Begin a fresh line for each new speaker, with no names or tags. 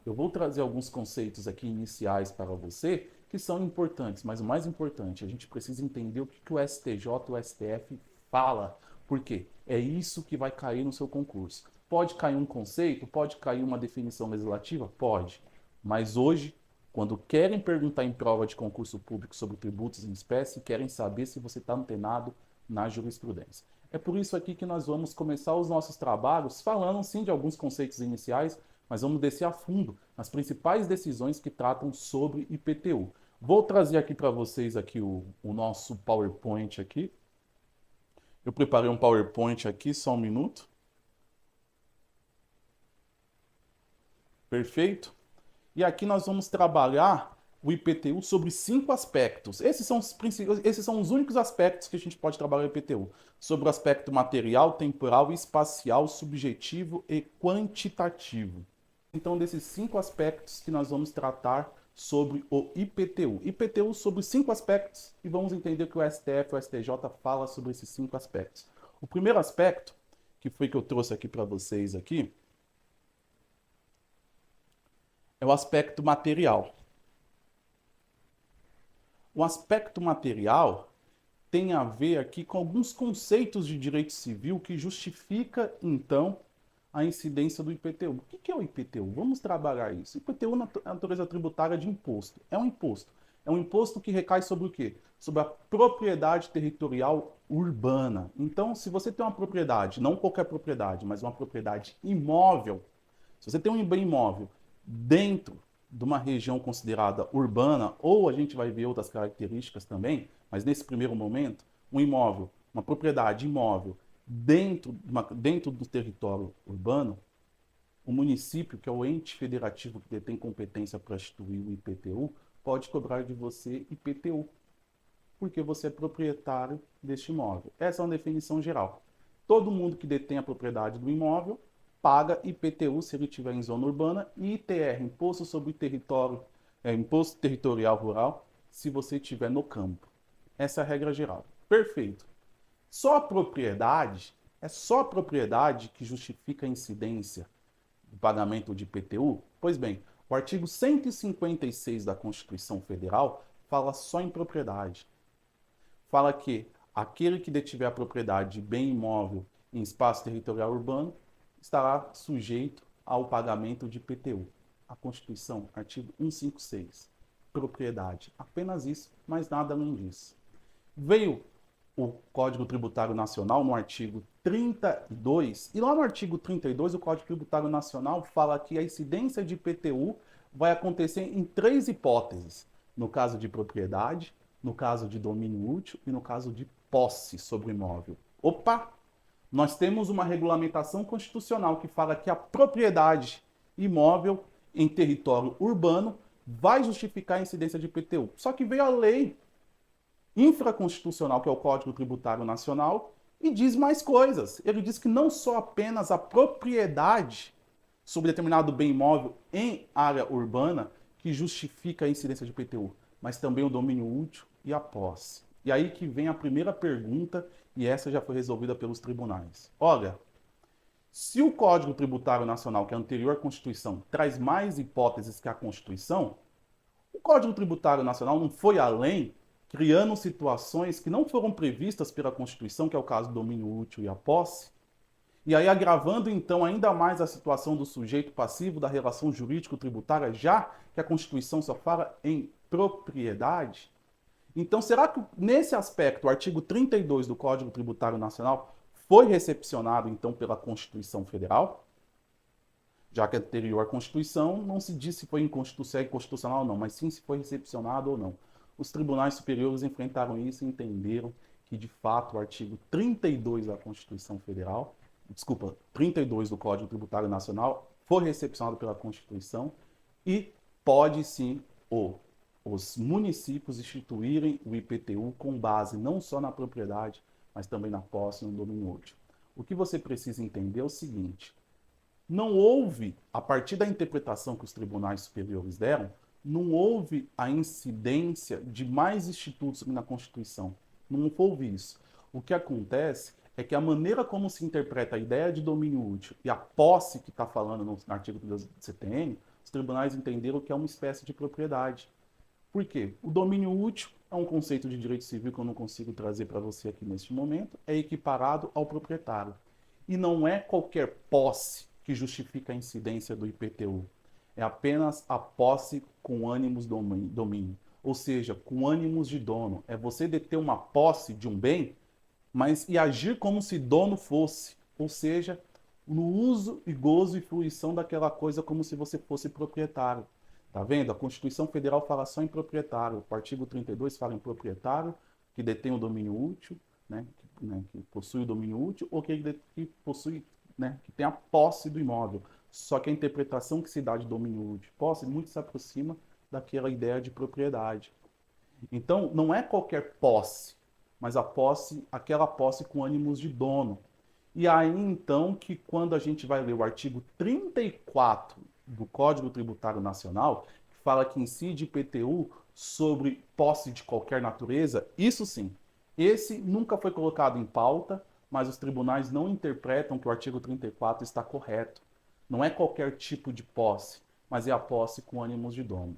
eu vou trazer alguns conceitos aqui iniciais para você que são importantes, mas o mais importante, a gente precisa entender o que o STJ, o STF fala. Por quê? É isso que vai cair no seu concurso. Pode cair um conceito, pode cair uma definição legislativa? Pode. Mas hoje, quando querem perguntar em prova de concurso público sobre tributos em espécie, querem saber se você está antenado na jurisprudência. É por isso aqui que nós vamos começar os nossos trabalhos falando sim de alguns conceitos iniciais, mas vamos descer a fundo nas principais decisões que tratam sobre IPTU. Vou trazer aqui para vocês aqui o nosso PowerPoint aqui. Eu preparei um PowerPoint aqui, só um minuto. Perfeito? E aqui nós vamos trabalhar o IPTU sobre 5 aspectos. Esses são os únicos aspectos que a gente pode trabalhar o IPTU. Sobre o aspecto material, temporal, espacial, subjetivo e quantitativo. Então, desses 5 aspectos que nós vamos tratar sobre o IPTU. IPTU sobre 5 aspectos e vamos entender que o STF e o STJ fala sobre esses 5 aspectos. O primeiro aspecto, que foi que eu trouxe aqui para vocês aqui, é o aspecto material. O aspecto material tem a ver aqui com alguns conceitos de direito civil que justifica, então, a incidência do IPTU. O que é o IPTU? Vamos trabalhar isso. IPTU é a natureza tributária de imposto. É um imposto. É um imposto que recai sobre o quê? Sobre a propriedade territorial urbana. Então, se você tem uma propriedade, não qualquer propriedade, mas uma propriedade imóvel, se você tem um bem imóvel dentro de uma região considerada urbana, ou a gente vai ver outras características também, mas nesse primeiro momento, um imóvel, uma propriedade imóvel dentro do território urbano, o município, que é o ente federativo que detém competência para instituir o IPTU, pode cobrar de você IPTU, porque você é proprietário deste imóvel. Essa é uma definição geral. Todo mundo que detém a propriedade do imóvel paga IPTU se ele estiver em zona urbana e ITR, Imposto sobre Território, Imposto Territorial Rural, se você estiver no campo. Essa é a regra geral. Perfeito. Só a propriedade que justifica a incidência do pagamento de IPTU? Pois bem, o artigo 156 da Constituição Federal fala só em propriedade. Fala que aquele que detiver a propriedade de bem imóvel em espaço territorial urbano estará sujeito ao pagamento de IPTU. A Constituição, artigo 156. Propriedade. Apenas isso, mas nada além disso. Veio o Código Tributário Nacional no artigo 32, e lá no artigo 32 o Código Tributário Nacional fala que a incidência de IPTU vai acontecer em 3 hipóteses: no caso de propriedade, no caso de domínio útil e no caso de posse sobre o imóvel. Opa! Nós temos uma regulamentação constitucional que fala que a propriedade imóvel em território urbano vai justificar a incidência de IPTU. Só que veio a lei infraconstitucional, que é o Código Tributário Nacional, e diz mais coisas. Ele diz que não só apenas a propriedade sobre determinado bem imóvel em área urbana que justifica a incidência de IPTU, mas também o domínio útil e a posse. E aí que vem a primeira pergunta, e essa já foi resolvida pelos tribunais. Olha, se o Código Tributário Nacional, que é anterior à Constituição, traz mais hipóteses que a Constituição, o Código Tributário Nacional não foi além, criando situações que não foram previstas pela Constituição, que é o caso do domínio útil e a posse, e aí agravando então ainda mais a situação do sujeito passivo da relação jurídico-tributária, já que a Constituição só fala em propriedade. Então, será que nesse aspecto o artigo 32 do Código Tributário Nacional foi recepcionado então pela Constituição Federal? Já que a anterior Constituição não se diz se foi inconstitucional ou não, mas sim se foi recepcionado ou não. Os tribunais superiores enfrentaram isso e entenderam que, de fato, o artigo 32 da Constituição Federal, 32 do Código Tributário Nacional, foi recepcionado pela Constituição e pode sim os municípios instituírem o IPTU com base não só na propriedade, mas também na posse e no domínio útil. O que você precisa entender é o seguinte: não houve, a partir da interpretação que os tribunais superiores deram, não houve a incidência de mais institutos na Constituição. Não houve isso. O que acontece é que a maneira como se interpreta a ideia de domínio útil e a posse que está falando no artigo do CTN os tribunais entenderam que é uma espécie de propriedade. Por quê? O domínio útil é um conceito de direito civil que eu não consigo trazer para você aqui neste momento, é equiparado ao proprietário. E não é qualquer posse que justifica a incidência do IPTU. É apenas a posse com ânimos domínio. Ou seja, com ânimos de dono. É você deter uma posse de um bem, mas e agir como se dono fosse. Ou seja, no uso e gozo e fruição daquela coisa como se você fosse proprietário. Tá vendo? A Constituição Federal fala só em proprietário. O artigo 32 fala em proprietário que detém o domínio útil, né, que possui o domínio útil, ou que possui, né, que tem a posse do imóvel. Só que a interpretação que se dá de domínio útil, posse, muito se aproxima daquela ideia de propriedade. Então, não é qualquer posse, mas a posse, aquela posse com ânimos de dono. E aí, então, que quando a gente vai ler o artigo 34 do Código Tributário Nacional, que fala que incide IPTU sobre posse de qualquer natureza, isso sim, esse nunca foi colocado em pauta, mas os tribunais não interpretam que o artigo 34 está correto. Não é qualquer tipo de posse, mas é a posse com ânimos de dono.